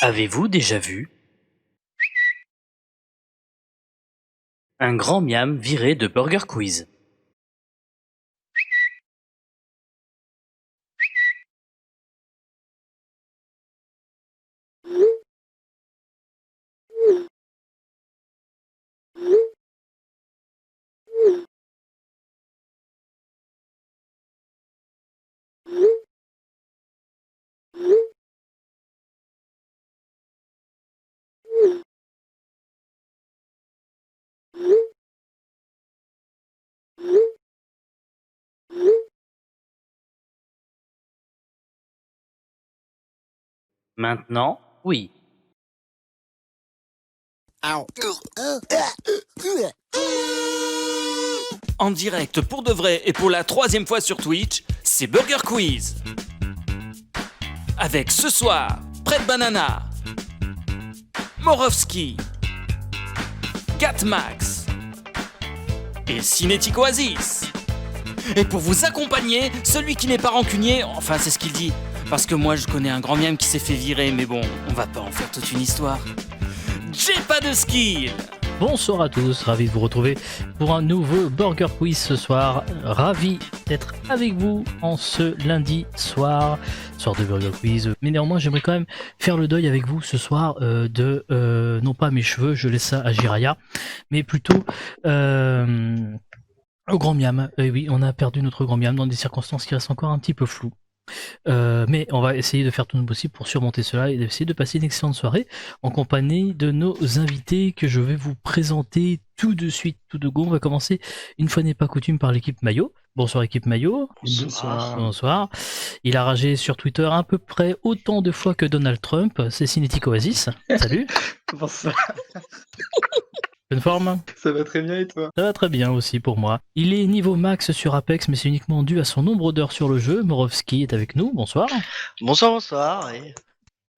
Avez-vous déjà vu un grand miam viré de Burger Quiz? Maintenant, oui. En direct pour de vrai et pour la 3e fois sur Twitch, c'est Burger Quiz. Avec ce soir, Fred Banana, Morovski, Catmax et Cinétique Oasis. Et pour vous accompagner, celui qui n'est pas rancunier, enfin c'est ce qu'il dit, parce que moi je connais un grand miam qui s'est fait virer, mais bon, on va pas en faire toute une histoire. J'ai pas de skill. Bonsoir à tous, ravi de vous retrouver pour un nouveau Burger Quiz ce soir. Ravi d'être avec vous en ce lundi soir de Burger Quiz. Mais néanmoins, j'aimerais quand même faire le deuil avec vous ce soir non pas mes cheveux, je laisse ça à Jiraya, mais plutôt au grand miam. Et oui, on a perdu notre grand miam dans des circonstances qui restent encore un petit peu floues. Mais on va essayer de faire tout notre possible pour surmonter cela et d'essayer de passer une excellente soirée en compagnie de nos invités que je vais vous présenter tout de suite, tout de go. On va commencer, une fois n'est pas coutume, par l'équipe Maillot. Bonsoir équipe Maillot. Bonsoir. Bonsoir. Il a ragé sur Twitter à peu près autant de fois que Donald Trump. C'est Cinétique Oasis. Salut. Bonsoir. Bonne forme? Ça va très bien et toi? Ça va très bien aussi pour moi. Il est niveau max sur Apex, mais c'est uniquement dû à son nombre d'heures sur le jeu. Morovski est avec nous, bonsoir. Bonsoir, et...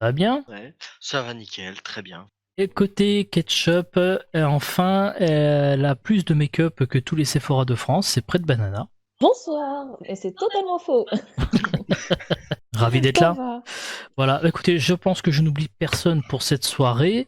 Ça va bien? Ouais, ça va nickel, très bien. Et côté Ketchup, enfin, elle a plus de make-up que tous les Sephora de France, c'est Fred Banana. Bonsoir, et c'est totalement faux. Ravi d'être Ça là. va. Voilà, écoutez, je pense que je n'oublie personne pour cette soirée.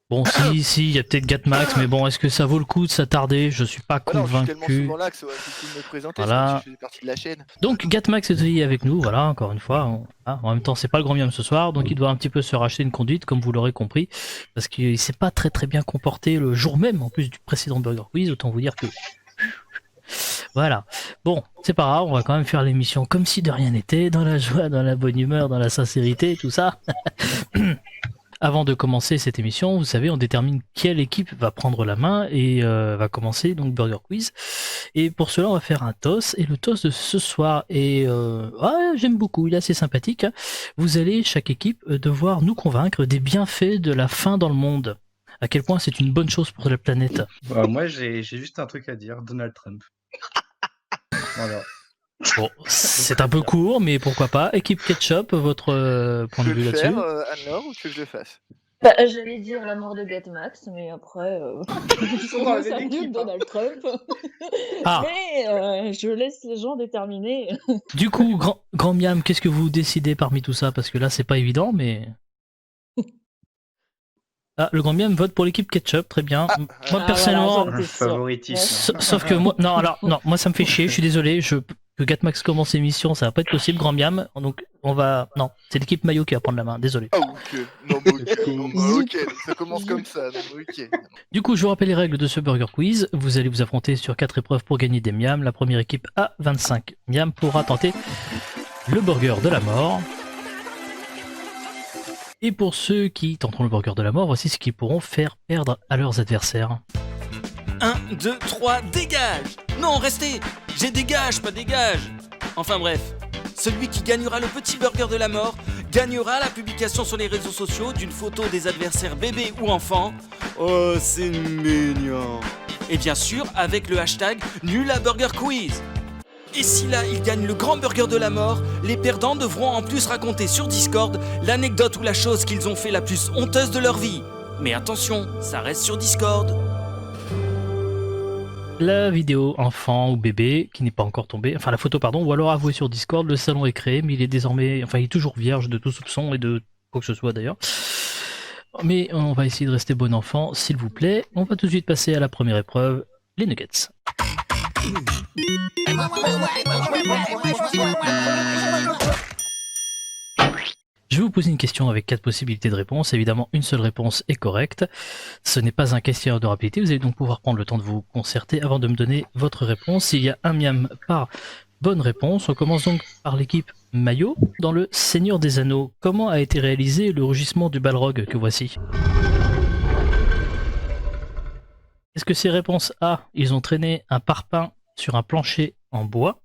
Bon, si, il y a peut-être Gatmax, mais bon, est-ce que ça vaut le coup de s'attarder? Je suis pas Non, je suis tellement convaincu. souvent là que c'est difficile de me présenter, Voilà. c'est parce que je fais partie de la chaîne. Donc Gatmax est avec nous, voilà, encore une fois. En même temps, c'est pas le grand miam ce soir, donc il doit un petit peu se racheter une conduite, comme vous l'aurez compris, parce qu'il s'est pas très très bien comporté le jour même, en plus du précédent Burger Quiz, autant vous dire que... Voilà. Bon, c'est pas grave, on va quand même faire l'émission comme si de rien n'était, dans la joie, dans la bonne humeur, dans la sincérité, tout ça. Avant de commencer cette émission, vous savez, on détermine quelle équipe va prendre la main et va commencer donc Burger Quiz. Et pour cela, on va faire un toss. Et le toss de ce soir est, j'aime beaucoup, il est assez sympathique. Vous allez, chaque équipe, devoir nous convaincre des bienfaits de la faim dans le monde. À quel point c'est une bonne chose pour la planète. Moi, j'ai juste un truc à dire, Donald Trump. Voilà. Bon, c'est un peu court, mais pourquoi pas. Équipe Ketchup, votre point de Tu veux vue le là-dessus? faire, Anne-Laure, ou tu veux que je le fasse? Bah, j'allais dire la mort de Gatmax, mais après, sont dans la ça même mieux équipe, que hein. Donald Trump. Ah. Mais je laisse les gens déterminer. Du coup, grand miam, qu'est-ce que vous décidez parmi tout ça? Parce que là, c'est pas évident, mais... Ah, le grand miam vote pour l'équipe Ketchup, très bien. Moi, personnellement... Voilà, j'en étais sûre. Favoritisme. Sauf que moi... Non, moi, ça me fait chier, je suis désolé. Que Gatmax commence l'émission, ça va pas être possible, grand miam. Donc, on va... Non, c'est l'équipe Maillot qui va prendre la main, désolé. Ah, ok. Non, bah, ok. Non, bah, ok. Ça commence comme ça. Non, ok. Du coup, je vous rappelle les règles de ce Burger Quiz. Vous allez vous affronter sur 4 épreuves pour gagner des miams. La première équipe a 25 miams pourra tenter le burger de la mort. Et pour ceux qui tenteront le burger de la mort, voici ce qu'ils pourront faire perdre à leurs adversaires. 1, 2, 3, dégage! Non, restez! J'ai dégage, pas dégage! Enfin bref, celui qui gagnera le petit burger de la mort gagnera la publication sur les réseaux sociaux d'une photo des adversaires bébés ou enfants. Oh, c'est mignon! Et bien sûr, avec le hashtag #NulABurgerQuiz. Et si là, ils gagnent le grand burger de la mort, les perdants devront en plus raconter sur Discord l'anecdote ou la chose qu'ils ont fait la plus honteuse de leur vie. Mais attention, ça reste sur Discord. La vidéo enfant ou bébé qui n'est pas encore tombée, enfin la photo pardon, ou alors avouée sur Discord, le salon est créé, mais il est désormais, enfin il est toujours vierge de tout soupçon et de quoi que ce soit d'ailleurs. Mais on va essayer de rester bon enfant, s'il vous plaît. On va tout de suite passer à la première épreuve, les nuggets. Je vais vous poser une question avec 4 possibilités de réponse. Évidemment, une seule réponse est correcte. Ce n'est pas un questionnaire de rapidité. Vous allez donc pouvoir prendre le temps de vous concerter avant de me donner votre réponse. Il y a un miam par bonne réponse. On commence donc par l'équipe Maillot. Dans le Seigneur des Anneaux, comment a été réalisé le rugissement du Balrog que voici? Est-ce que c'est réponse A, ils ont traîné un parpaing sur un plancher en bois?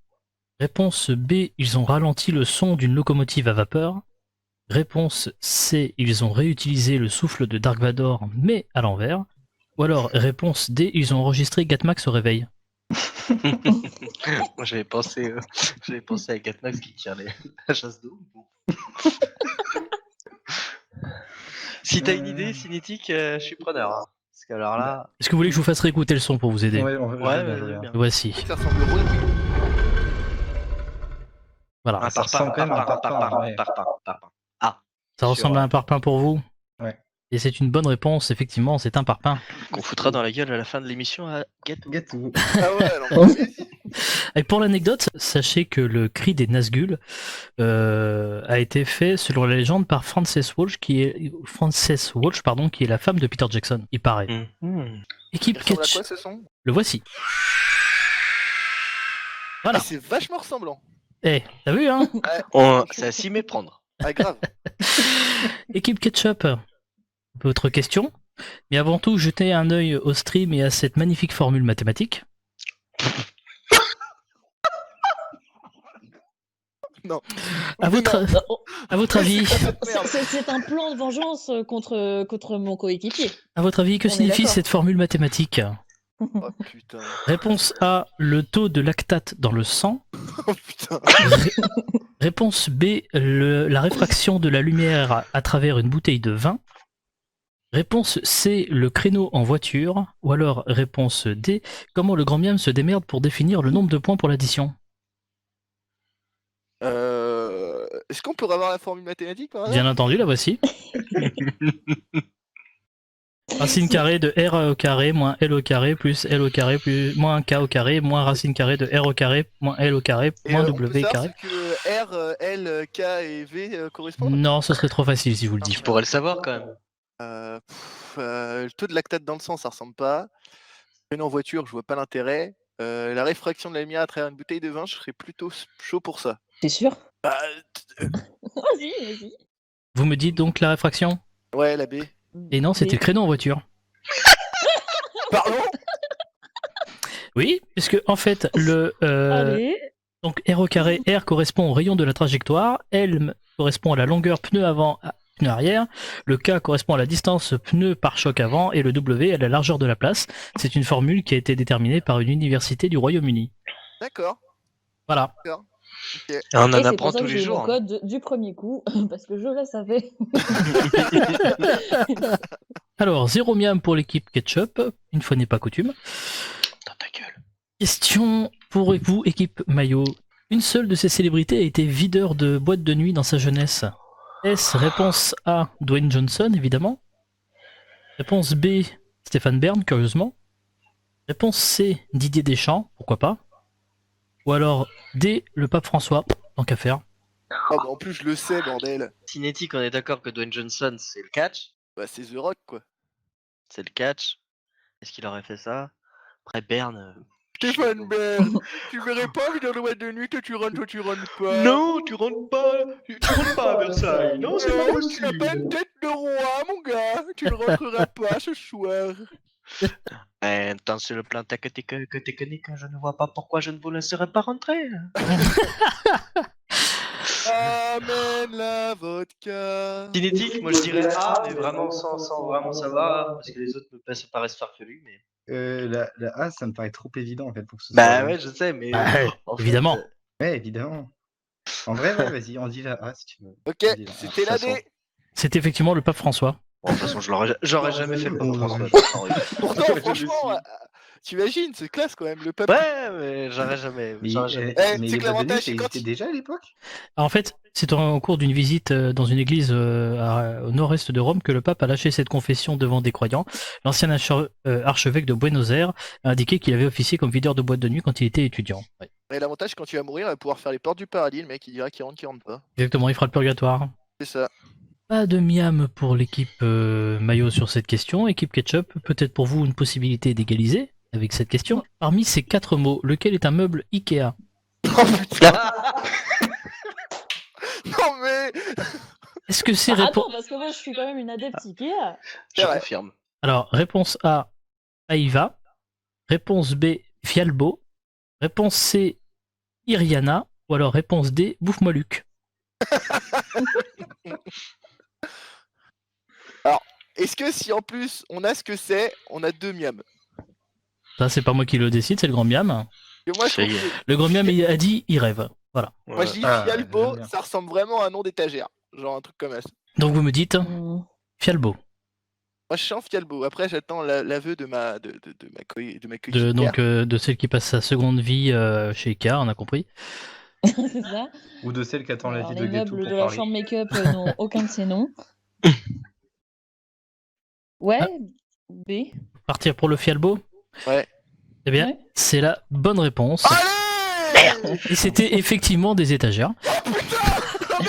Réponse B, ils ont ralenti le son d'une locomotive à vapeur? Réponse C, ils ont réutilisé le souffle de Dark Vador mais à l'envers? Ou alors réponse D, ils ont enregistré Gatmax au réveil? Moi j'avais pensé à Gatmax qui tire la chasse d'eau. Bon. Si t'as une idée, Cinétique, je suis preneur. Hein. Parce que alors là. Est-ce que vous voulez que je vous fasse réécouter le son pour vous aider? Ouais, on Ouais, bien, vas-y, bien. Voici. Ça ressemble au rôle. Voilà. Un ça ressemble quand même à un parpaing, ouais. parpaing. Ça ressemble à un parpaing pour vous? Ouais. Et c'est une bonne réponse, effectivement, c'est un parpaing. Qu'on foutra dans la gueule à la fin de l'émission à Gato. Gatou. Ah ouais, alors. Et pour l'anecdote, sachez que le cri des Nazgûl a été fait, selon la légende, par Frances Walsh, qui est la femme de Peter Jackson, il paraît. Équipe Il ressemble à Ketchup, quoi ce son? le voici. Voilà. Ah, c'est vachement ressemblant. Eh, t'as vu, hein? C'est à s'y méprendre. Ah, grave. Équipe Ketchup, votre question. Mais avant tout, jetez un œil au stream et à cette magnifique formule mathématique. Non. À votre avis, C'est un plan de vengeance contre mon coéquipier. à votre avis, que On est signifie d'accord. cette formule mathématique? Oh putain. Réponse A, le taux de lactate dans le sang. Oh putain. Réponse B, la réfraction de la lumière à travers une bouteille de vin. Réponse C, le créneau en voiture. Ou alors réponse D, comment le grand miam se démerde pour définir le nombre de points pour l'addition. Est-ce qu'on pourrait avoir la formule mathématique par hasard? Bien entendu, la voici. Racine carrée de R au carré moins L au carré plus L au carré plus moins K au carré moins racine carrée de R au carré moins L au carré Et, moins on peut W savoir carré. ce que R, L, K et V correspondent? Non, ce serait trop facile si je vous le dis. Tu pourrais le savoir quand même. Le taux de lactate dans le sang, ça ressemble pas. Une en voiture, je vois pas l'intérêt. La réfraction de la lumière à travers une bouteille de vin, je serais plutôt chaud pour ça. T'es sûr? Bah, Vas-y. Vous me dites donc la réfraction? ouais, la B. Et non, c'était le créneau en voiture. Pardon? Oui, puisque en fait, Allez. donc R au carré, R correspond au rayon de la trajectoire, L correspond à la longueur pneu avant, pneu arrière, le K correspond à la distance pneu par choc avant, et le W à la largeur de la place. C'est une formule qui a été déterminée par une université du Royaume-Uni. D'accord. Voilà. On en Et c'est apprend pour ça tous que les j'ai eu mon jours. code du premier coup, parce que je le savais. Alors, 0 miam pour l'équipe Ketchup, une fois n'est pas coutume. Dans ta gueule. Question pour vous, équipe Maillot. Une seule de ces célébrités a été videur de boîte de nuit dans sa jeunesse. Est-ce réponse A, Dwayne Johnson, évidemment? Réponse B, Stéphane Bern, curieusement. Réponse C, Didier Deschamps, pourquoi pas? Ou alors D, le pape François, tant qu'à faire. Oh, bah, en plus, je le sais, bordel. Cinétique, on est d'accord que Dwayne Johnson, c'est le catch. Bah, c'est The Rock, quoi. C'est le catch. Est-ce qu'il aurait fait ça? Après Bern. Stéphane Bern, tu verrais pas vidéo de boîte de nuit, toi tu rentres pas. Non, tu rentres pas à Versailles. Non, c'est pas Tu n'as possible. pas une tête de roi, mon gars. Tu ne rentreras pas ce soir. Tant sur le plan technique, je ne vois pas pourquoi je ne vous laisserai pas rentrer. Amen la vodka. Cinétique, moi je dirais A, mais vraiment sans vraiment savoir, parce que les autres me paraissent farfelus. Mais... La A, ça me paraît trop évident en fait pour que ce soit. Bah ouais, je sais, mais. Bah, en fait, évidemment. Ouais, évidemment. En vrai, ouais, vas-y, on dit la A si tu veux. Ok, On dit la A. c'était la D. C'est effectivement le pape François. Bon, de toute façon, j'aurais jamais fait le pape François. Pourtant, franchement, t'imagines, c'est classe quand même, le pape. Ouais, mais j'aurais jamais. Mais, J'aurais jamais. Eh, mais c'est les que boîtes de nuit, l'avantage, ça c'est quand existait déjà à l'époque? En fait, C'est au cours d'une visite dans une église au nord-est de Rome que le pape a lâché cette confession devant des croyants. L'ancien archevêque de Buenos Aires a indiqué qu'il avait officié comme videur de boîte de nuit quand il était étudiant. Ouais. Et l'avantage, quand tu vas mourir, il va pouvoir faire les portes du paradis, le mec il dira qu'il rentre pas. Exactement, il fera le purgatoire. C'est ça. Pas de miam pour l'équipe maillot sur cette question. Équipe ketchup, peut-être pour vous une possibilité d'égaliser avec cette question. Parmi ces 4 mots, lequel est un meuble Ikea? Oh putain. Non mais. Est-ce que c'est Attends, réponse... parce que moi je suis quand même une adepte Ikea. Je vrai. confirme. Alors, réponse A, Aiva. Réponse B, Fialbo. Réponse C, Iriana. Ou alors réponse D, Bouffe-moi Luc. Alors, est-ce que si en plus on a ce que c'est, on a 2 miams? Ça, c'est pas moi qui le décide, c'est le grand miam. Et moi, je Ça y trouve est. que- Le grand miam il a dit, il rêve. Voilà. moi, je dis Ah, Fialbo, j'aime bien. ça ressemble vraiment à un nom d'étagère. Genre un truc comme ça. Donc vous me dites, Hmm. Fialbo. Moi, je chante Fialbo. Après, j'attends l'aveu de ma coéquipière. De celle qui passe sa seconde vie chez Ikea, on a compris. C'est ça. Ou de celle qui attend la Alors, vie les de Ghetto meubles pour de la parler. chambre make-up n'ont aucun de ces noms. Ouais, Ah. B. Partir pour le Fialbo? Ouais. Eh bien, Ouais. c'est la bonne réponse. Allez. Et c'était effectivement des étagères.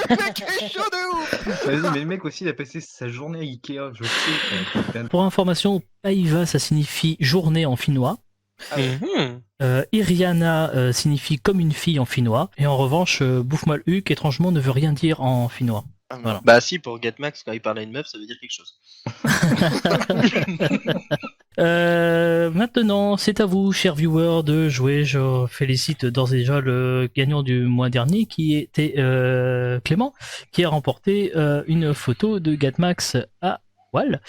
Le mec est chaud de ouf. Vas-y, mais le mec aussi, il a passé sa journée à Ikea, je sais. quoi. Pour information, Paiva, ça signifie journée en finnois. Mhm. Iriana signifie comme une fille en finnois. Et en revanche, Bouffe-moi le Huc, étrangement, ne veut rien dire en finnois. Ah, Voilà. Bah si, pour Getmax, quand il parle à une meuf, ça veut dire quelque chose. Maintenant, c'est à vous, chers viewers, de jouer. Je félicite d'ores et déjà le gagnant du mois dernier, qui était Clément, qui a remporté une photo de Gatmax à poil.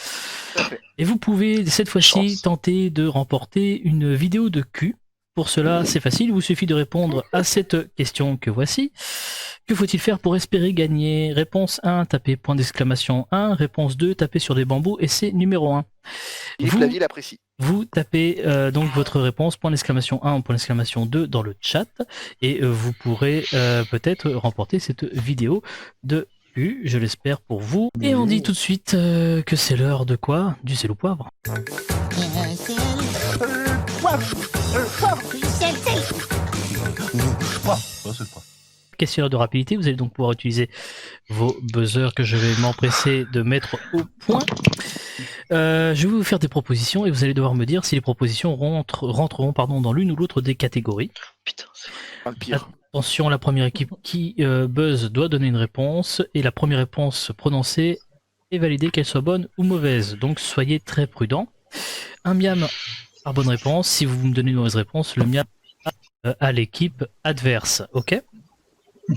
Tout à fait. Et vous pouvez cette fois-ci Chance. tenter de remporter une vidéo de cul. Pour cela, c'est facile, il vous suffit de répondre à cette question que voici. Que faut-il faire pour espérer gagner? Réponse 1, tapez point d'exclamation 1. Réponse 2, tapez sur des bambous et c'est numéro 1. Philippe Vous- Laville apprécie. Vous tapez donc votre réponse point d'exclamation 1 ou point d'exclamation 2 dans le chat et vous pourrez peut-être remporter cette vidéo de cul, je l'espère pour vous. Et on dit tout de suite que c'est l'heure de quoi? Du sel au poivre. Questionnaire de rapidité, vous allez donc pouvoir utiliser vos buzzers que je vais m'empresser de mettre au point. Je vais vous faire des propositions et vous allez devoir me dire si les propositions rentreront dans l'une ou l'autre des catégories. Putain, c'est Enfin, le pire. Attention, la première équipe qui buzz doit donner une réponse et la première réponse prononcée est validée, qu'elle soit bonne ou mauvaise. Donc soyez très prudents. Un miam par bonne réponse. Si vous me donnez une mauvaise réponse, le miam à l'équipe adverse. Ok?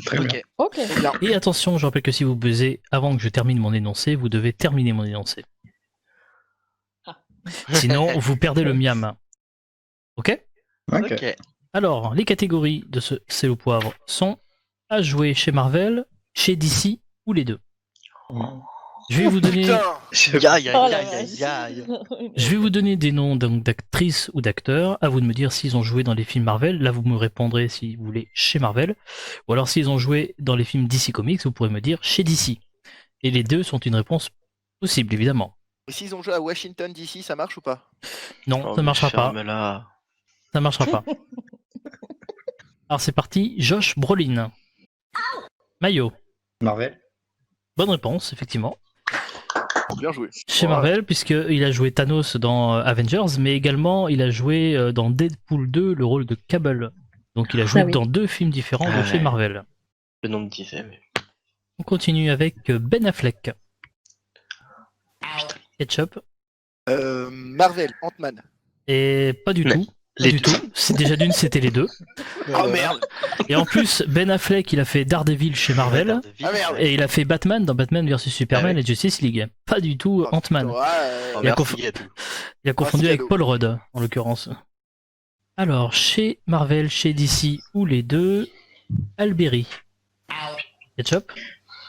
Très bien. Ok. C'est bien. Et attention, je rappelle que si vous buzzez avant que je termine mon énoncé, vous devez terminer mon énoncé. Sinon, vous perdez le miam. Ok? Ok. ok. Alors, les catégories de ce sel au poivre sont à jouer chez Marvel, chez DC ou les deux. Je vais vous donner, Putain. Aïe, aïe, Oh aïe, la aïe, aïe, vache. aïe. je vais vous donner des noms donc d'actrices ou d'acteurs. À vous de me dire s'ils ont joué dans les films Marvel. Là, vous me répondrez si vous voulez chez Marvel. Ou alors s'ils ont joué dans les films DC Comics, vous pourrez me dire chez DC. Et les deux sont une réponse possible, évidemment. Et s'ils ont joué à Washington DC, ça marche ou pas? Non, Oh, ça mais marchera pas. ferme-la. Ça marchera pas. Alors c'est parti, Josh Brolin. Mayo. Marvel. Bonne réponse, effectivement. Bien joué. Chez Ouais. Marvel, puisqu'il a joué Thanos dans Avengers, mais également il a joué dans Deadpool 2 le rôle de Cable. Donc il a joué Ah oui. dans 2 films différents de Ah chez ouais. Marvel. Le nom me disait, mais... On continue avec Ben Affleck. Ketchup. Marvel, Ant-Man. Et pas du Ouais. tout. Pas Les du deux. tout. C'est déjà d'une, c'était les deux. Oh merde. Et en plus, Ben Affleck, il a fait Daredevil chez Marvel. Ah merde. Et il a fait Batman dans Batman vs Superman Ah ouais. et Justice League. Pas du tout Oh, Ant-Man. putain, Oh, Il a merci, conf- Gato. Il a confondu c'est avec cadeau. Paul Rudd, en l'occurrence. Alors, chez Marvel, chez DC ou les deux, Alberi. Ketchup.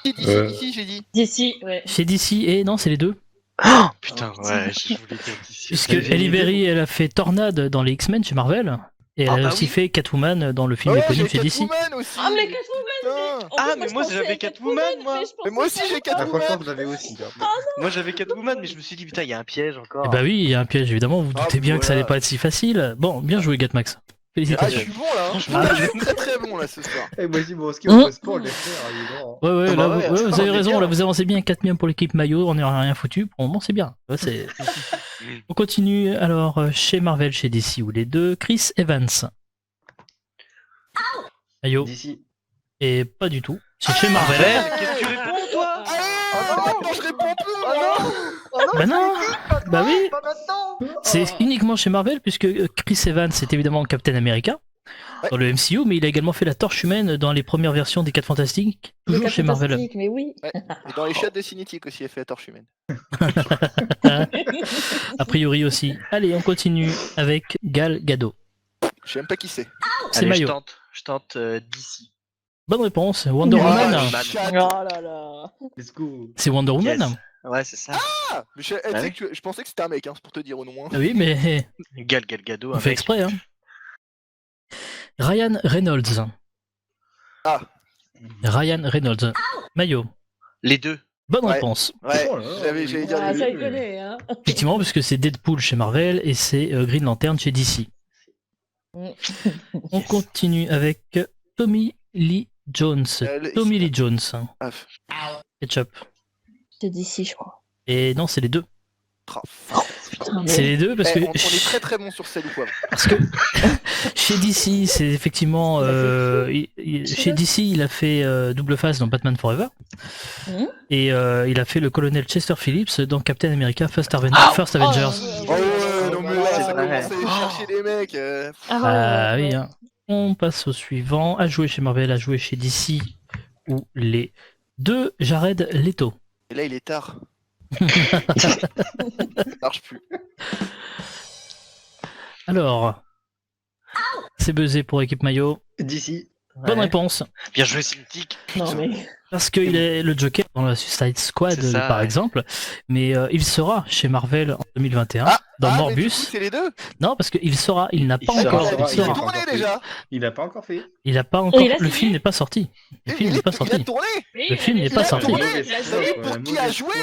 Ici, j'ai dit. D'ici, ouais. Chez DC, et non, c'est les deux. Oh, putain, ouais, je voulais dire d'ici. Puisque j'ai Halle une Berry, elle a fait Tornade dans les X-Men chez Marvel. Et elle Ah a bah aussi oui. fait Catwoman dans le film Ouais, éponyme j'ai chez DC. Catwoman aussi. Ah, mais Catwoman, putain. En Ah, plus, mais je moi, pensais j'avais à Catwoman, moi. mais je Mais moi pensais aussi j'ai Ah, Catwoman. franchement, vous avez aussi. Hein. Moi j'avais Catwoman, mais je me suis dit, putain, il y a un piège encore. Eh bah oui, il y a un piège, évidemment, vous Ah, doutez bien que ça voilà. allait pas être si facile. Bon, bien joué, Gatmax. Ah, je Félicitations. suis bon là. Hein. Franchement, Ah, je suis très très bon là ce soir. Eh, moi, je dis, bon, ce qui est au sport, les frères, évidemment. Ouais, ouais, Ah là, bah ouais, vous, ouais, on vous avez est raison, bien. là, vous avancez bien 4 miams pour l'équipe maillot, on n'aura rien foutu. Pour le moment, c'est bien. Ouais, on continue, alors, chez Marvel, chez DC, ou les deux, Chris Evans. Maillot, D'ici. et pas du tout. C'est chez Marvel. Marvel, qu'est-ce que tu réponds, toi? Allez, maintenant je réponds plus moi. Bah non, bah oui, Pas maintenant. c'est Ah. uniquement chez Marvel, puisque Chris Evans, c'est évidemment Captain America. Dans le MCU, mais il a également fait la Torche Humaine dans les premières versions des 4 Fantastiques, Le toujours chez Marvel. fantastique, mais oui. Et dans les chats de Cinétique aussi, elle fait la torche humaine. A priori aussi. Allez, on continue avec Gal Gadot. Je sais même pas qui c'est. C'est Allez, Maillot. je tente d'ici. Bonne réponse, Wonder Oh, Woman. Woman. Chat. Oh là là. Let's go. C'est Wonder Woman. Yes. Ouais, c'est ça. Ah, mais tu Bah sais oui. que je pensais que c'était un mec, hein, c'est pour te dire au nom. Hein. Ah oui, mais Gal Gadot, on un fait mec. exprès. Hein. Ryan Reynolds. Ah. Ryan Reynolds. Maillot. Les deux. Bonne Ouais. réponse. Ouais, Oh là là, j'allais dire Ah, les ça, deux. il connaît, hein. Effectivement, puisque c'est Deadpool chez Marvel et c'est Green Lantern chez DC. On continue avec Tommy Lee Jones. Tommy Lee Jones. Ah, Ketchup. C'est d'ici, je crois. Et non, c'est les deux. Putain, C'est mais... les deux parce eh, que on est très très bon sur celle ou quoi. parce que chez DC, c'est effectivement chez DC, il a fait double face dans Batman Forever Mhm. et il a fait le colonel Chester Phillips dans Captain America First Avengers. Oh ouais, non mais là, C'est ça vrai. commence à aller chercher des mecs. Ah oui. Hein. On passe au suivant. À jouer chez Marvel, à jouer chez DC ou les deux. Jared Leto. Et là, il est tard. Ça marche plus. Alors, c'est buzzé pour équipe maillot. D'ici. Bonne Ouais. réponse. Bien joué, Cintiq. Non, mais... Parce qu'il est le Joker dans la Suicide Squad, C'est ça, par ouais. exemple, mais il sera chez Marvel en 2021 dans Mais du Morbus. coup, c'est les deux. Non, parce qu'il sera, il n'a pas Il sera, encore, ça Il va, est il sera. tourné encore déjà. Il a pas encore fait. Il a pas encore, il a le signé. film n'est pas sorti. Le film n'est pas Il a sorti. tourné. Le film n'est pas sorti. tourné. Il a Vous savez, joué. pour qui a joué,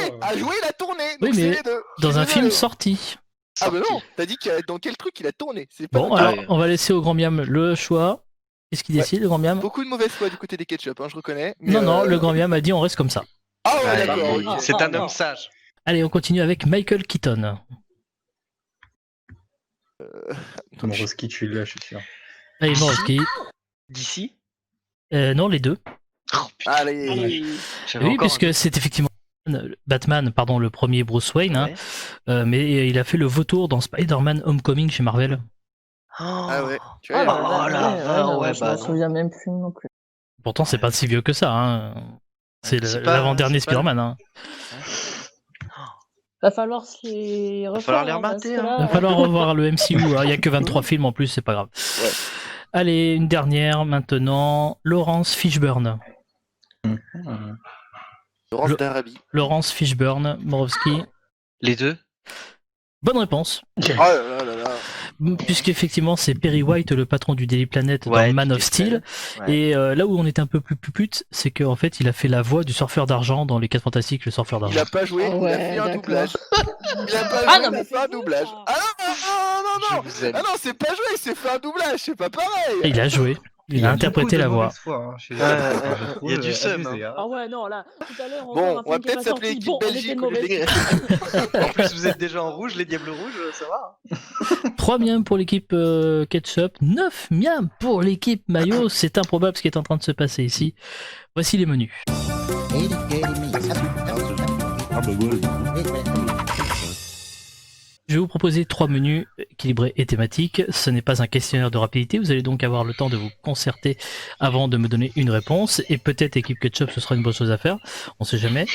il a tourné. Oui, Donc c'est mais les deux. Dans C'est un les film deux. sorti. Ah bah non, t'as dit dans quel truc il a tourné. C'est pas Bon, dans- alors, ouais. on va laisser au grand miam le choix. Qu'est-ce qu'il Ouais. décide, le grand miam? Beaucoup de mauvaise foi du côté des ketchup, hein, je reconnais. mais, Non, non, le grand miam a dit on reste comme ça. Ah ouais, Ouais, d'accord. il- ok. C'est un non. homme sage. Allez, on continue avec Michael Keaton. Moroski, tu l'as, je suis sûr. Allez, Morovski. D'ici. Non, les deux. Oh putain, Allez. Allez. j'avais Oui, encore puisque c'est effectivement Batman, pardon, le premier Bruce Wayne, hein, Ouais. mais il a fait le vautour dans Spider-Man Homecoming chez Marvel. Ah ouais. Tu Ah, vois, bah, là, non, ouais, je bah, me non. souviens même plus non plus. Pourtant, c'est pas si vieux que ça. Hein. C'est C'est pas- l'avant-dernier c'est pas- Spider-Man. Hein. Va falloir se les refaire. falloir les hein, parce remater, que hein. là, Il va falloir revoir le MCU. hein. Il y a que 23 films en plus, c'est pas grave. Ouais. Allez, une dernière maintenant. Laurence Fishburne. Laurence Le- d'Arabie. Laurence Fishburne, Borowski. Les deux. Bonne réponse. Oh là là là là. Puisqu'effectivement, c'est Perry White, le patron du Daily Planet Ouais, dans Man tout of est Steel. Ouais. Et là où on est un peu plus pupute, c'est qu'en fait, il a fait la voix du surfeur d'argent dans Les 4 Fantastiques, le surfeur Il d'argent. a pas joué, Ah il a ouais, fait un d'accord. doublage. Il a pas Ah joué, non, il mais a fait un c'est vous, doublage. ça. Ah non, non, non, Je vous aime. ah non, c'est pas joué, il s'est fait un doublage, c'est pas pareil. Il a joué. Il a interprété la voix. Il y a du seum, hein. Ah ouais, non, là, tout à l'heure, Bon, encore un on va film qui est peut-être pas s'appeler sorti. équipe Bon, on était Belgique de au lieu mauvaise des En plus, vous êtes déjà en rouge, les diables rouges, ça va. 3 miams pour l'équipe Ketchup, 9 miams pour l'équipe Mayo. C'est improbable ce qui est en train de se passer ici. Voici les menus. Je vais vous proposer 3 menus équilibrés et thématiques. Ce n'est pas un questionnaire de rapidité. Vous allez donc avoir le temps de vous concerter avant de me donner une réponse. Et peut-être équipe Ketchup, ce sera une bonne chose à faire. On sait jamais.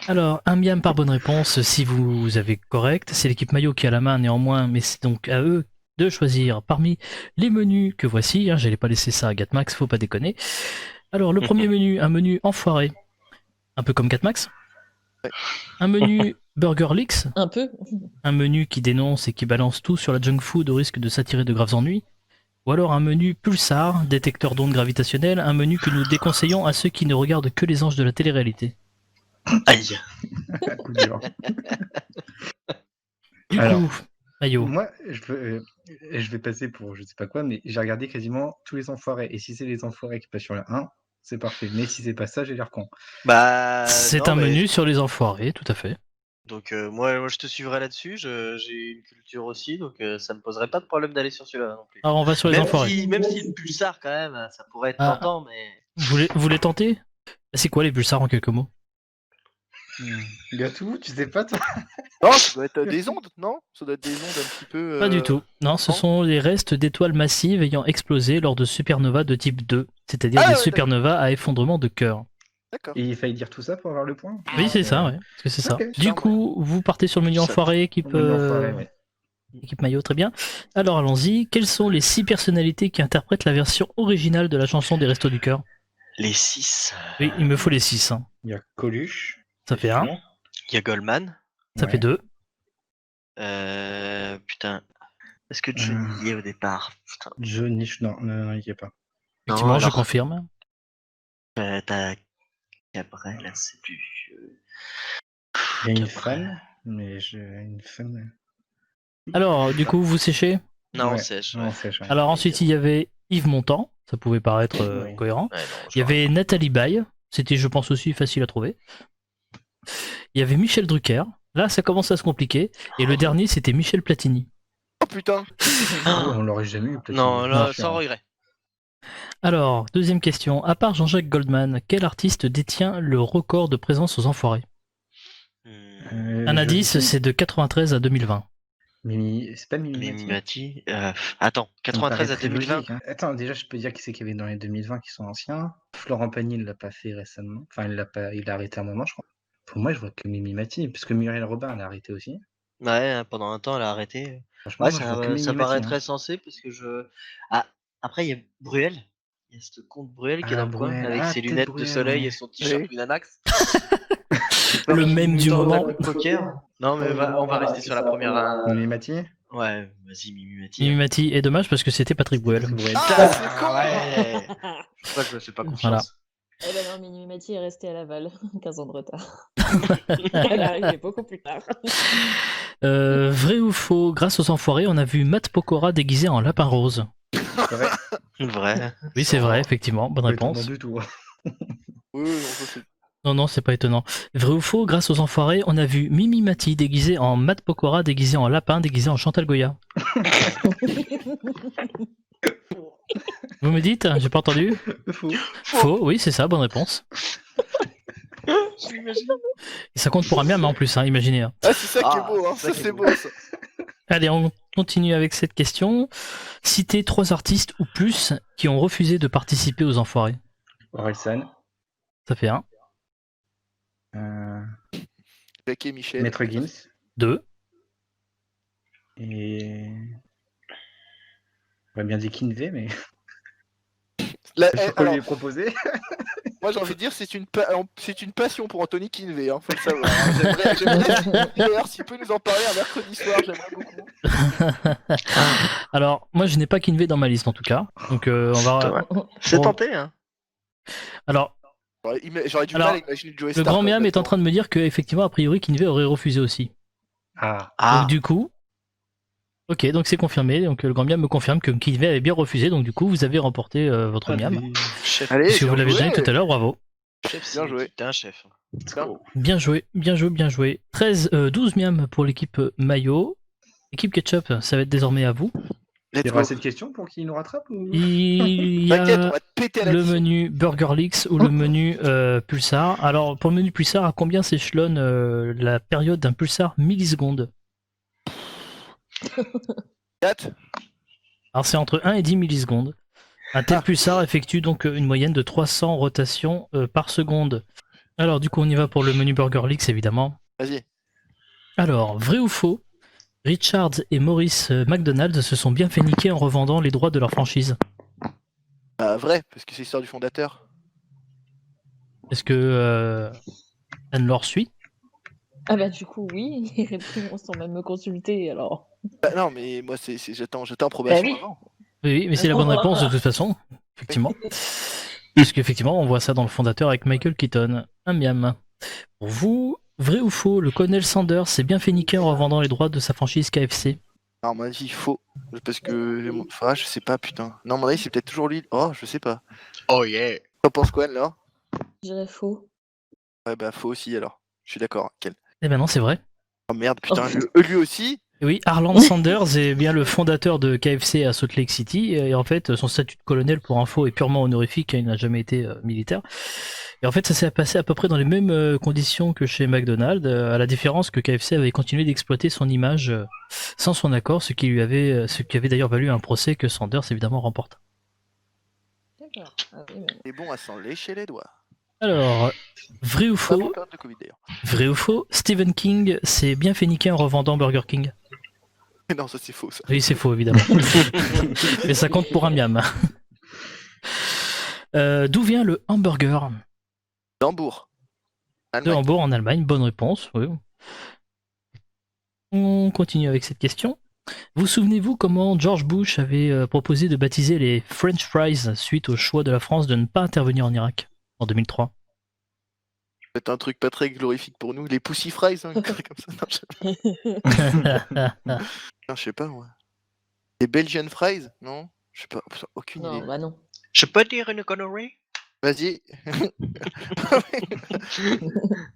Alors, un miam par bonne réponse si vous avez correct. C'est l'équipe Maillot qui a la main néanmoins, mais c'est donc à eux de choisir parmi les menus que voici. Hein, j'allais pas laisser ça à Gatmax, faut pas déconner. Alors, le premier menu, un menu enfoiré. Un peu comme Gatmax. Un menu Burger Leaks. Un peu. Un menu qui dénonce et qui balance tout sur la junk food au risque de s'attirer de graves ennuis. Ou alors un menu Pulsar, détecteur d'ondes gravitationnelles, un menu que nous déconseillons à ceux qui ne regardent que les anges de la télé-réalité. Aïe. Coup dur. Du Alors, coup, Mayo, Moi, je vais passer pour je sais pas quoi, mais j'ai regardé quasiment tous les enfoirés. Et si c'est les enfoirés qui passent sur le 1, c'est parfait. Mais si c'est pas ça, j'ai l'air con. Bah. c'est non, un mais- menu sur les enfoirés, tout à fait. Donc moi je te suivrai là-dessus. J'ai une culture aussi, donc ça me poserait pas de problème d'aller sur celui-là non plus. Alors on va sur les enfoirés. Même si le pulsar quand même, ça pourrait être Ah. tentant, mais. Vous voulez tenter? C'est quoi les pulsars en quelques mots? Gatou, tu sais pas toi? Non, ça doit être des ondes, non? Ça doit être des ondes un petit peu. Pas du tout. Non, ce non. sont les restes d'étoiles massives ayant explosé lors de supernovas de type 2, c'est-à-dire Ah, des ouais, supernovas à effondrement de cœur. D'accord. Et il fallait dire tout ça pour avoir le point? Oui, c'est ça, ouais. Parce que c'est ça. Ok, Du ça, coup, vous partez sur le menu Ça- enfoiré, équipe, Menu enfoiré, ouais. équipe Maillot, très bien. Alors allons-y. Quelles sont les 6 personnalités qui interprètent la version originale de la chanson des Restos du Cœur? Les 6. Oui, il me faut les 6. Hein. Il y a Coluche. Ça fait 1, Il y a Goldman. ça Ouais. fait 2. Putain. Est-ce que Johnny y est au départ? Putain. Johnny, non, il y est pas. Effectivement, je alors- confirme. T'as Cabrel, là, c'est du. Il y a une Cabrel. femme, mais une femme. Alors, du coup, vous séchez? Non, on Ouais, sèche. non, Ouais. sèche, ouais. Alors ensuite, il y avait Yves Montand, ça pouvait paraître Oui. cohérent. Ouais, non, Il y avait Nathalie Baye, c'était je pense aussi facile à trouver. Il y avait Michel Drucker, là ça commence à se compliquer. Et le dernier c'était Michel Platini. Oh putain! Oh, on l'aurait jamais eu. Platini. Non, là, Non. sans regret. Alors, deuxième question, à part Jean-Jacques Goldman, quel artiste détient le record de présence aux enfoirés? Un indice, c'est de 93 à 2020. Mimi, c'est pas Mimi Mimi Mati? Mati. Attends, 93 à Ça me paraît très 2020. logique, hein. Attends, déjà, je peux dire qui c'est qu'il y avait dans les 2020 qui sont anciens. Florent Pagny, il l'a pas fait récemment. Enfin, il a arrêté un moment, je crois. Pour moi, je vois que Mimi Mati, parce que Muriel Robin, elle a arrêté aussi. Ouais, pendant un temps, elle a arrêté. Franchement, Ouais, moi, je vois que ça Mimi paraît Mati, très hein. sensé parce que je. Ah, après, il y a Bruel. Il y a ce compte Bruel qui est Ah, dans le coin Bruel. avec Ah, ses peut-être lunettes de Bruel, soleil ouais. et son t-shirt Oui. Winamax. Le même du moment. Poker. Non, mais on va rester sur la première. Mimi Mati? Ouais, vas-y, Mimi Mati. Mimi Mati, et dommage parce que c'était Patrick Bruel. Bruel. Ah, c'est con! Ouais. Je crois que je me fais pas confiance. Voilà. Eh ben non, Mimi Mati est restée à Laval, 15 ans de retard. Elle est arrivée beaucoup plus tard. Vrai ou faux, grâce aux enfoirés, on a vu Matt Pokora déguisé en lapin rose. C'est vrai. Vrai. Oui, c'est vrai, effectivement, bonne Pas étonnant réponse. du tout. Oui, non, ça, c'est- Non, c'est pas étonnant. Vrai ou faux, grâce aux enfoirés, on a vu Mimi Mati déguisé en Matt Pokora, déguisé en lapin, déguisé en Chantal Goya. Vous me dites? J'ai pas entendu? Fou. Faux, oui, c'est ça, bonne réponse. Et ça compte pour un miam en plus, hein, imaginez. Hein. Ah, c'est ça qui est Ah, beau, hein. c'est ça Ça, qui est c'est beau. beau, ça. Allez, on continue avec cette question. Citez 3 artistes ou plus qui ont refusé de participer aux enfoirés. Orelsan. Ça fait 1, Jackie et Michel. Maître Gims. 2, Et. J'aurais bien dit Kinvey, mais. Là, Je sais pas alors, lui proposer. moi, j'ai envie de dire, c'est une passion pour Anthony Kinvey, hein, faut le savoir. Hein. J'aimerais d'ailleurs, s'il peut nous en parler un mercredi soir, j'aimerais beaucoup. Alors, moi je n'ai pas Kinvey dans ma liste en tout cas. Donc on va. C'est Bon. tenté, hein. Alors, J'aurais du Alors, mal à imaginer Joey le Stark. grand miam est en honnêtement. train de me dire que effectivement, a priori, Kinvey aurait refusé aussi. Ah. Donc du coup. Ok, donc c'est confirmé. Donc le grand miam me confirme que Kinvey avait bien refusé. Donc du coup, vous avez remporté votre miam. Chef, Allez, Puisque vous bien l'avez joué. donné tout à l'heure, bravo. chef, bien joué. T'es un chef. Bien joué, bien joué, bien joué. 12 miam pour l'équipe Maillot. Équipe Ketchup, ça va être désormais à vous. Il Let's y aura go. assez de questions pour qu'il nous rattrape ou... Il y T'inquiète, on a va te péter à la le vision. menu Burger Leaks ou le menu Pulsar. Alors, pour le menu Pulsar, à combien s'échelonne la période d'un Pulsar millisecondes? 4. Alors, c'est entre 1 et 10 millisecondes. Un tel pulsar effectue donc une moyenne de 300 rotations par seconde. Alors, du coup, on y va pour le menu Burger Leaks, évidemment. Vas-y. Alors, vrai ou faux, Richards et Maurice McDonald se sont bien fait niquer en revendant les droits de leur franchise. Vrai, parce que c'est l'histoire du fondateur. Est-ce que Anne-Laure suit? Ah bah du coup oui, il répond sans même me consulter alors. Bah, non, mais moi, j'attends en probation Bah oui. avant. Oui, mais c'est la bonne réponse de toute façon, effectivement. Parce qu'effectivement, on voit ça dans le fondateur avec Michael Keaton. Un miam. Pour vous, vrai ou faux, le colonel Sanders s'est bien fait niquer en revendant les droits de sa franchise KFC? Non, à mon avis, il faut. Parce que. Enfin, je sais pas, putain. Non, à mon avis, c'est peut-être toujours lui. Oh, je sais pas. Oh yeah. T'en penses quoi, là? Je dirais faux. Ouais, bah, faut aussi alors. Je suis d'accord. Quel... Eh ben non, c'est vrai. Oh merde, putain, Oh. lui aussi? Et oui, Harland Sanders est bien le fondateur de KFC à Salt Lake City, et en fait, son statut de colonel, pour info, est purement honorifique, il n'a jamais été militaire. Et en fait, ça s'est passé à peu près dans les mêmes conditions que chez McDonald's, à la différence que KFC avait continué d'exploiter son image sans son accord, ce qui avait d'ailleurs valu un procès que Sanders évidemment remporta. D'accord. Ah oui, mais... C'est bon à s'en lécher les doigts. Alors, vrai ou Pas faux, en période de Covid d'ailleurs. vrai ou faux, Stephen King s'est bien fait niquer en revendant Burger King? Non, ça c'est faux ça. Oui, c'est faux, évidemment. Mais ça compte pour un miam. D'où vient le hamburger? D'Hambourg. De Allemagne. Hambourg en Allemagne, bonne réponse. Oui. On continue avec cette question. Vous souvenez-vous comment George Bush avait proposé de baptiser les French fries suite au choix de la France de ne pas intervenir en Irak en 2003? C'est un truc pas très glorifique pour nous. Les Pussy Fries, hein, comme ça. Non, je sais pas moi. Les Belgian Fries? Non? Je sais pas. Putain, aucune Non, idée. bah non. Je peux dire une connerie? Vas-y.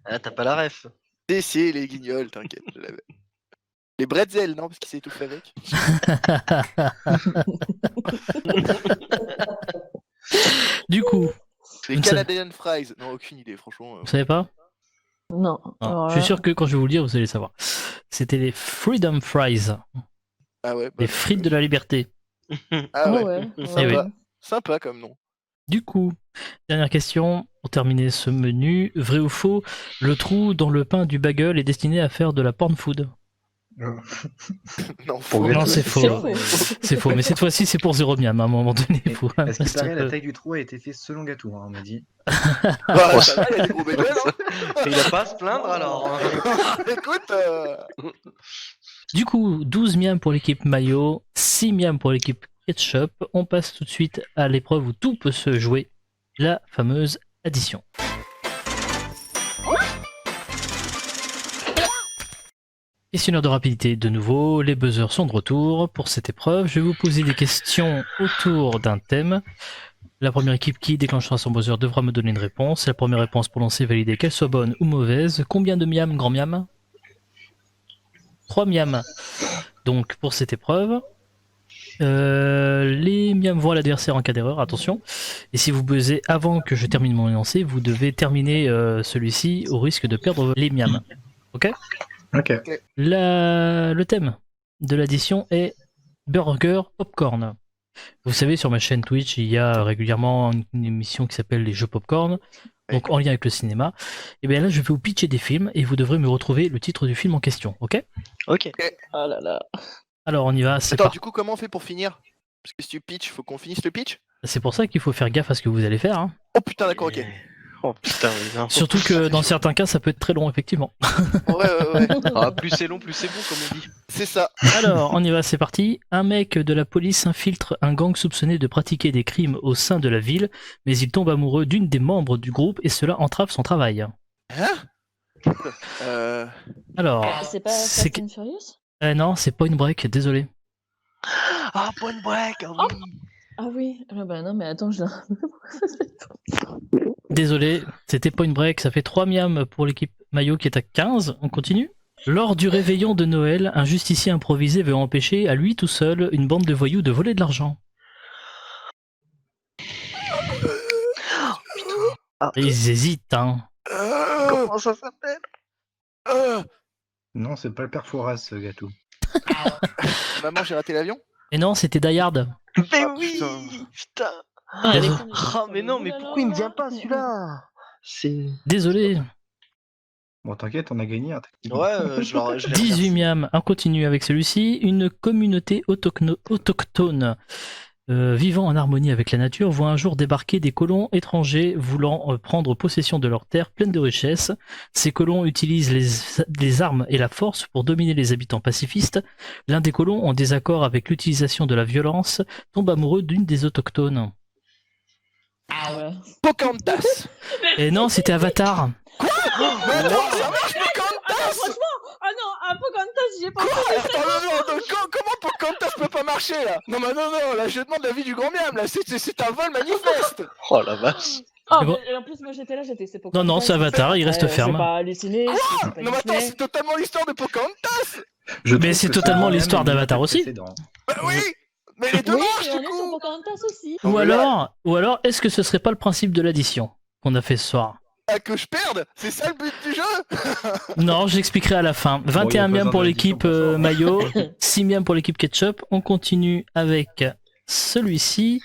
Ah, t'as pas la ref. C'est les guignols, t'inquiète. Je l'avais. Les bretzels, non? Parce qu'il s'est tout fait avec. Du coup, Les Une seule. Canadian Fries. Non, aucune idée, franchement. vous savez pas? Non. Non. Alors Je suis là, sûr que quand je vais vous le dire, vous allez savoir. C'était les Freedom Fries, Ah ouais. les frites de la liberté. Ah ouais. ouais. Eh oui. Sympa. Sympa comme nom. Du coup, dernière question pour terminer ce menu. Vrai ou faux, le trou dans le pain du bagel est destiné à faire de la porn food? Non, Pour faux. Non, Gato, c'est faux. faux. C'est faux, mais cette fois-ci c'est pour zéro miam à un moment donné. Mais Faut à ce qui rester un paraît, la peu- taille du trou a été faite selon Gatou, hein, on m'a dit. Bah, ça va, il y a des gros bégueules, hein. Il a pas à se plaindre alors. Écoute, Du coup, 12 miams pour l'équipe maillot, 6 miams pour l'équipe ketchup. On passe tout de suite à l'épreuve où tout peut se jouer, la fameuse addition. Questionnaire de rapidité de nouveau, les buzzers sont de retour. Pour cette épreuve, je vais vous poser des questions autour d'un thème. La première équipe qui déclenchera son buzzer devra me donner une réponse. La première réponse pour lancer validée, qu'elle soit bonne ou mauvaise. Combien de miams, grand miam? 3 miams. Donc pour cette épreuve, les miams voient l'adversaire en cas d'erreur, attention. Et si vous buzzez avant que je termine mon énoncé, vous devez terminer celui-ci au risque de perdre les miams. Ok? Ok. Le thème de l'addition est burger popcorn. Vous savez, sur ma chaîne Twitch, il y a régulièrement une émission qui s'appelle les jeux popcorn, donc en lien avec le cinéma. Et bien là, je vais vous pitcher des films et vous devrez me retrouver le titre du film en question, ok? Ok. Oh là là. Alors on y va, c'est attends, parti. du coup, comment on fait pour finir? Parce que si tu pitch, faut qu'on finisse le pitch? C'est pour ça qu'il faut faire gaffe à ce que vous allez faire. Hein. Oh putain, d'accord, ok. Oh putain, les infos. Surtout que dans certains cas, ça peut être très long, effectivement. Ouais. Ah, plus c'est long, plus c'est bon, comme on dit. C'est ça. Alors, on y va, c'est parti. Un mec de la police infiltre un gang soupçonné de pratiquer des crimes au sein de la ville, mais il tombe amoureux d'une des membres du groupe et cela entrave son travail. Hein? Alors, C'est pas c'est Fast and Furious? non, c'est Point Break, désolé. Ah, Point Break, ah oui. Ah oui. Ah bah non, mais attends, je Désolé, c'était Point Break, ça fait 3 miams pour l'équipe maillot qui est à 15. On continue. Lors du réveillon de Noël, un justicier improvisé veut empêcher à lui tout seul une bande de voyous de voler de l'argent. Ils hésitent, hein. Comment ça s'appelle? Non, c'est pas le père Fouras, ce Gatou. Maman, j'ai raté l'avion? Et non, c'était Die Hard. Mais Ah, oui, putain. Désolé. Ah, mais non, mais pourquoi il me vient pas celui-là? C'est. Désolé. Bon, t'inquiète, on a gagné. Hein, techniquement. Ouais, je l'ai 18 miams, on continue avec celui-ci. Une communauté autochtone vivant en harmonie avec la nature, voient un jour débarquer des colons étrangers voulant prendre possession de leurs terres pleines de richesses. Ces colons utilisent les armes et la force pour dominer les habitants pacifistes. L'un des colons, en désaccord avec l'utilisation de la violence, tombe amoureux d'une des autochtones. Ah ouais. Pocahontas. Et non, c'était Avatar. Mais attends, ça marche Attends, Pocahontas. franchement, ah non, à Pocahontas, j'y ai pensé. Attends, non, comment Pocahontas peut pas marcher là? Non, mais non, là je demande l'avis du grand miam là, c'est un vol manifeste! Oh la vache. Oh, Mais bon. mais en plus, moi j'étais là, c'est Pocahontas. Non, c'est Avatar, il reste ferme. C'est pas halluciné. c'est pas Non, mais attends, Disney. c'est totalement l'histoire de Pocahontas! Je Mais trouve c'est que totalement même l'histoire mieux que d'Avatar le aussi. précédent. Bah oui! Mais les deux Oui, marchent mais on du est sur coup! Pocahontas aussi. Ou mais alors, est-ce que ce serait pas le principe de l'addition qu'on a fait ce soir? Ah, que je perde? C'est ça le but du jeu? Non, j'expliquerai à la fin. 21 miams pour l'équipe maillot, 6 miams pour l'équipe ketchup. On continue avec celui-ci.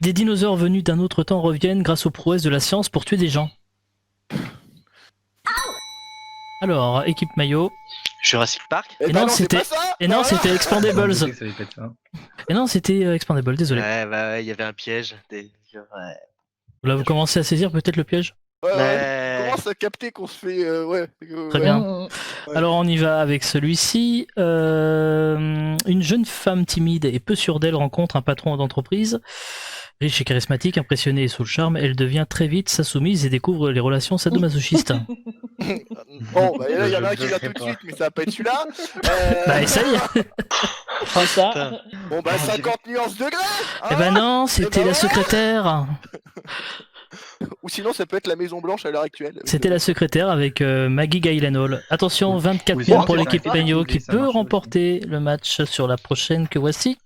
Des dinosaures venus d'un autre temps reviennent grâce aux prouesses de la science pour tuer des gens. Alors, équipe maillot. Jurassic Park. Et bah non, c'est c'était- pas ça! Et non, Voilà. c'était Expandables. Je sais que ça allait être ça. Et non, c'était Expandable, désolé. Ouais, bah ouais, il y avait un piège. Ouais. Là, vous commencez à saisir peut-être le piège? Ouais, Mais- on commence à capter qu'on se fait. Ouais. Très ouais. bien. Mm. Ouais. Alors on y va avec celui-ci. Une jeune femme timide et peu sûre d'elle rencontre un patron d'entreprise. Riche et charismatique, impressionnée et sous le charme, elle devient très vite sa soumise et découvre les relations sadomasochistes. Bon, bah là, il y en a un Je qui vient sais tout de pas. suite, mais ça va pas être celui-là. Bah essaye. Prends ça. Putain. Bon, bah 50 nuances degrés! Hein. Eh ben non, c'était bah la voilà. secrétaire. Ou sinon, ça peut être la Maison Blanche à l'heure actuelle. C'était la secrétaire avec Maggie Gyllenhaal. Attention, 24 Oui, points ça pour marche, l'équipe ça Pagno marche, qui ça peut marche aussi. remporter le match sur la prochaine que voici.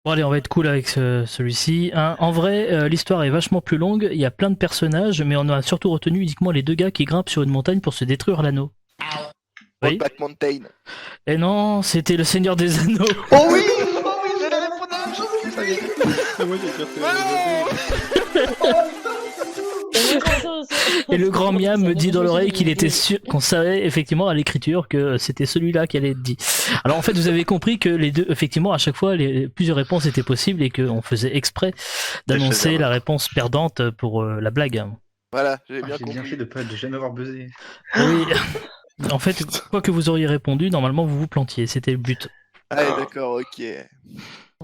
Bon allez, on va être cool avec celui-ci. Hein. En vrai, l'histoire est vachement plus longue, il y a plein de personnages, mais on a surtout retenu uniquement les deux gars qui grimpent sur une montagne pour se détruire l'anneau. Oui. Back Mountain. Et non, c'était le Seigneur des Anneaux. Oh oui! J'allais répondre à la même chose que vous saviez. Et le grand miam me dit dans l'oreille qu'il était sûr qu'on savait effectivement à l'écriture que c'était celui-là qui allait être dit. Alors en fait, vous avez compris que les deux, effectivement, à chaque fois, plusieurs réponses étaient possibles et qu'on faisait exprès d'annoncer la réponse perdante pour la blague. Voilà, j'ai Ah, bien J'ai bien compris. fait de jamais avoir buzzé. Oui. En fait, quoi que vous auriez répondu, normalement vous vous plantiez. C'était le but. Allez, d'accord, ok.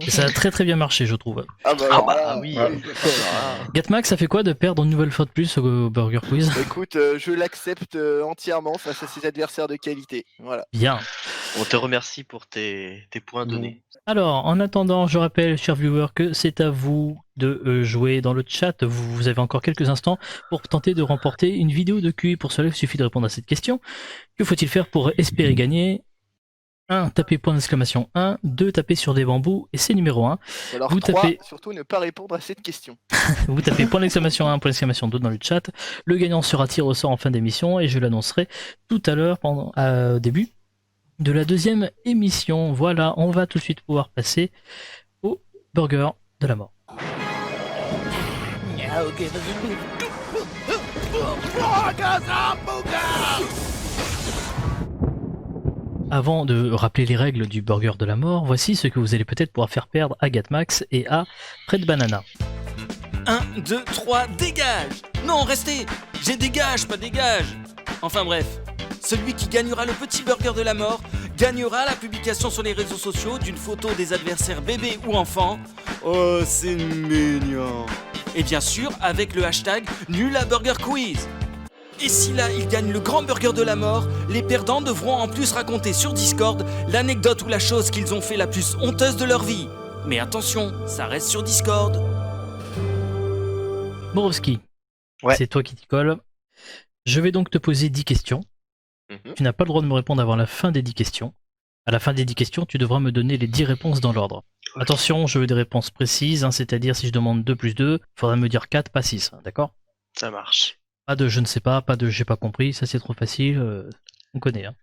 Et ça a très très bien marché, je trouve. Ah bah, Ah alors bah là, oui. Ouais. Gatmax, ça fait quoi de perdre une nouvelle fois de plus au Burger Quiz? écoute, je l'accepte entièrement face à ses adversaires de qualité. Voilà. Bien. On te remercie pour tes points donnés. Alors, en attendant, je rappelle, chers viewers, que c'est à vous de jouer dans le chat. Vous avez encore quelques instants pour tenter de remporter une vidéo de QI. Pour cela, il suffit de répondre à cette question. Que faut-il faire pour espérer gagner? 1. Taper point d'exclamation 1. 2. Taper sur des bambous. Et c'est numéro 1. Alors, Vous 3, tapez- surtout ne pas répondre à cette question. Vous tapez point d'exclamation 1, point d'exclamation 2 dans le chat. Le gagnant sera tiré au sort en fin d'émission et je l'annoncerai tout à l'heure au début de la deuxième émission. Voilà, on va tout de suite pouvoir passer au burger de la mort. Avant de rappeler les règles du burger de la mort, voici ce que vous allez peut-être pouvoir faire perdre à Gatmax et à Fred Banana. 1, 2, 3, dégage! Non, restez! J'ai dégage, pas dégage! Enfin bref, celui qui gagnera le petit burger de la mort gagnera la publication sur les réseaux sociaux d'une photo des adversaires bébés ou enfants. Oh, c'est mignon! Et bien sûr, avec le hashtag #NulABurgerQuiz. Et si là, il gagne le grand burger de la mort, les perdants devront en plus raconter sur Discord l'anecdote ou la chose qu'ils ont fait la plus honteuse de leur vie. Mais attention, ça reste sur Discord. Borowski, Ouais. c'est toi qui t'y colle. Je vais donc te poser 10 questions. Mhm. Tu n'as pas le droit de me répondre avant la fin des 10 questions. À la fin des 10 questions, tu devras me donner les 10 réponses dans l'ordre. Ok. Attention, je veux des réponses précises, hein, c'est-à-dire si je demande 2 plus 2, il faudra me dire 4, pas 6, hein, d'accord? Ça marche. Pas de je ne sais pas de j'ai pas compris, ça c'est trop facile, on connaît. Hein.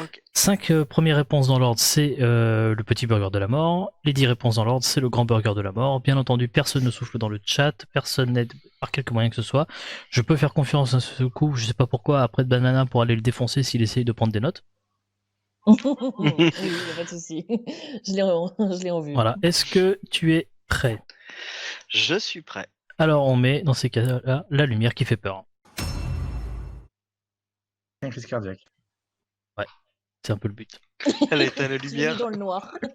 Ok. 5 premières réponses dans l'ordre, c'est le petit burger de la mort. Les 10 réponses dans l'ordre, c'est le grand burger de la mort. Bien entendu, personne ne souffle dans le chat, personne n'aide par quelque moyen que ce soit. Je peux faire confiance à ce coup, je sais pas pourquoi, après de Banana pour aller le défoncer s'il essaye de prendre des notes. Oui, y a pas de souci. Je l'ai en vue. Voilà. Est-ce que tu es prêt? Je suis prêt. Alors on met dans ces cas-là la lumière qui fait peur. Une crise cardiaque. C'est un peu le but. Elle est à la Tu l'as lumière. mis dans le noir. Bonne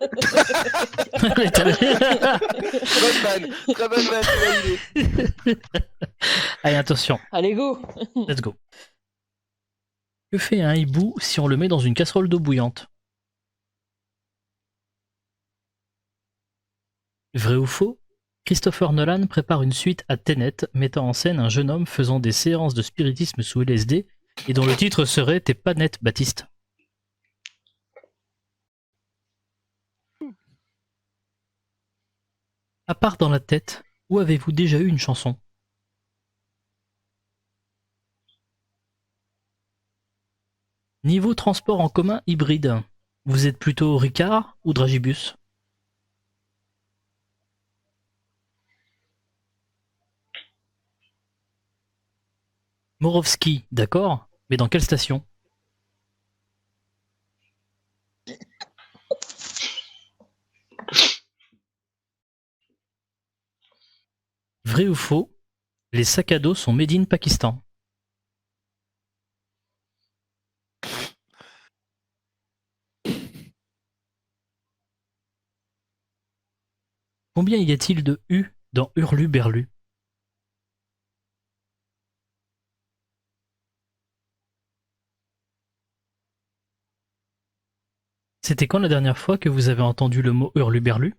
vanne, très bonne vanne, tu l'as idée. Allez, attention, Allez, go. let's go. Que fait un hibou si on le met dans une casserole d'eau bouillante? Vrai ou faux? Christopher Nolan prépare une suite à Tenet mettant en scène un jeune homme faisant des séances de spiritisme sous LSD et dont le titre serait T'es pas net, Baptiste. À part dans la tête, où avez-vous déjà eu une chanson? Niveau transport en commun hybride, vous êtes plutôt Ricard ou Dragibus? Morovski, d'accord, mais dans quelle station? Vrai ou faux? Les sacs à dos sont made in Pakistan. Combien y a-t-il de U dans Hurluberlu? C'était quand la dernière fois que vous avez entendu le mot Hurluberlu?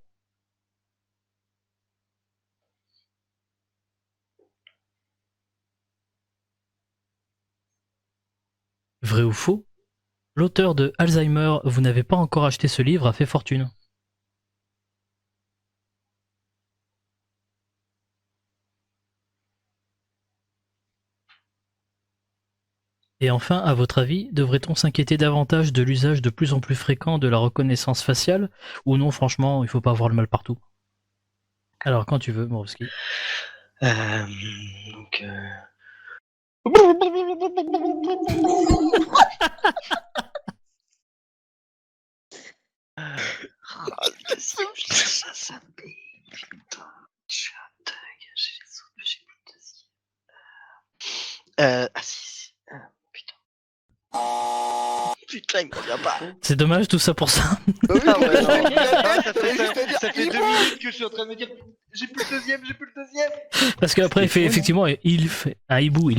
Vrai ou faux? L'auteur de Alzheimer, vous n'avez pas encore acheté ce livre, a fait fortune. Et enfin, à votre avis, devrait-on s'inquiéter davantage de l'usage de plus en plus fréquent de la reconnaissance faciale? Ou non, franchement, il faut pas avoir le mal partout. Alors, quand tu veux, Morovski. Donc, ça me paye. Putain, je suis un thug, j'ai les autres, j'ai plus de deuxième. Ah si. Putain. Putain, il me revient pas. C'est dommage tout ça pour ça. Bah oui, Ah ouais, mais non. il Ah, fallait juste te dire, ça fait il 2 boit. minutes que je suis en train de me dire j'ai plus le deuxième. Parce qu'après, il fait effectivement il fait un hibou.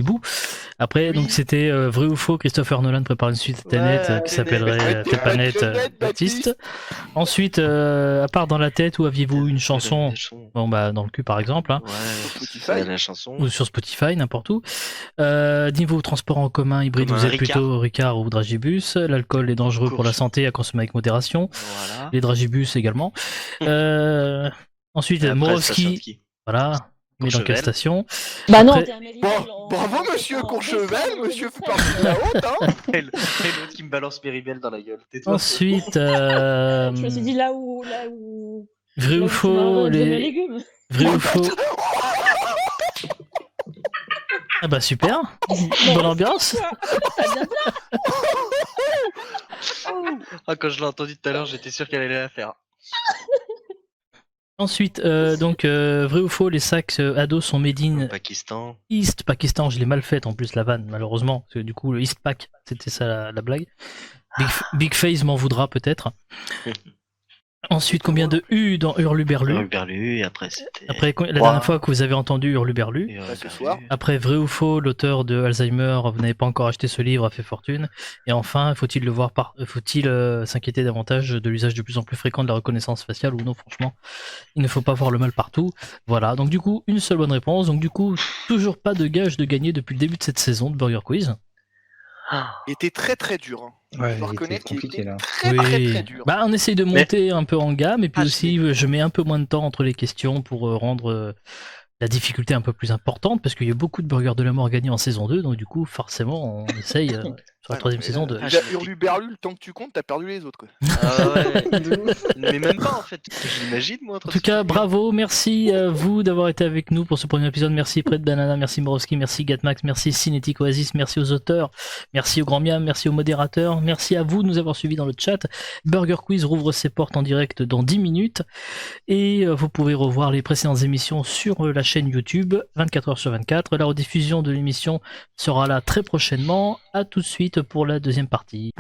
Après, Oui. donc c'était vrai ou faux, Christopher Nolan prépare une suite Tenet Ouais, qui Tenet. s'appellerait T'es pas net, Baptiste. Ensuite, à part dans la tête, où aviez-vous une chanson? Bon, bah, dans le cul par exemple, hein, Ouais, Spotify. la chanson. ou sur Spotify, n'importe où. Niveau transport en commun hybride, Comme vous un êtes plutôt Ricard ou Dragibus. L'alcool est dangereux pour la Course. santé, à consommer avec modération. Voilà. Les Dragibus également. Ensuite, Et après, Morovski, station de ski. voilà. Mais dans quelle Courchevel. station? Bah non, Après- t'es un Méribel Bon, bravo monsieur en Courchevel, décembre, monsieur fait décembre. partie de la haute, hein. Et l'autre qui me balance Péribel dans la gueule. Tais-toi. Ensuite, Je me suis dit là où vrai là ou où tu m'as faux, donné le les... légume. vrai ou faux. Ah bah super, bonne ambiance. Ça vient de Ah, quand je l'ai entendu tout à l'heure, j'étais sûr qu'elle allait la faire. Ensuite, donc vrai ou faux, les sacs ados sont made in Au Pakistan. East Pakistan. Je l'ai mal faite en plus la vanne, malheureusement, parce que du coup le East Pak, c'était ça la blague. Big Face m'en voudra peut-être. Ensuite, combien de U dans Hurluberlu? Hurluberlu, et après c'était. Après, la Trois. dernière fois que vous avez entendu Hurluberlu. Hurluberlu. ce soir. Après, vrai ou faux, l'auteur de Alzheimer, vous n'avez pas encore acheté ce livre, a fait fortune. Et enfin, faut-il s'inquiéter davantage de l'usage de plus en plus fréquent de la reconnaissance faciale ou non? Franchement, il ne faut pas voir le mal partout. Voilà, donc du coup, une seule bonne réponse. Donc du coup, toujours pas de gage de gagner depuis le début de cette saison de Burger Quiz. Il était très très dur. Hein. Ouais, Je dois il était reconnaître qu'il compliqué était là. très très dur. Bah, on essaye de monter un peu en gamme et puis Ah, aussi je mets un peu moins de temps entre les questions pour rendre la difficulté un peu plus importante, parce qu'il y a beaucoup de Burgers de la mort gagnés en saison 2, donc du coup, forcément, on essaye sur la troisième saison de... Il a hurluberlu, le temps que tu comptes, t'as perdu les autres, quoi. Ah ouais. Mais même pas en fait. J'imagine moi. En tout cas, bravo, merci à vous d'avoir été avec nous pour ce premier épisode. Merci Fred Banana, merci Morowski, merci Gatmax, merci Cinétique Oasis, merci aux auteurs, merci au Grand Miam, merci aux modérateurs, merci à vous de nous avoir suivis dans le chat. Burger Quiz rouvre ses portes en direct dans 10 minutes et vous pouvez revoir les précédentes émissions sur la chaîne YouTube 24h/24. La rediffusion de l'émission sera là très prochainement. À tout de suite pour la deuxième partie.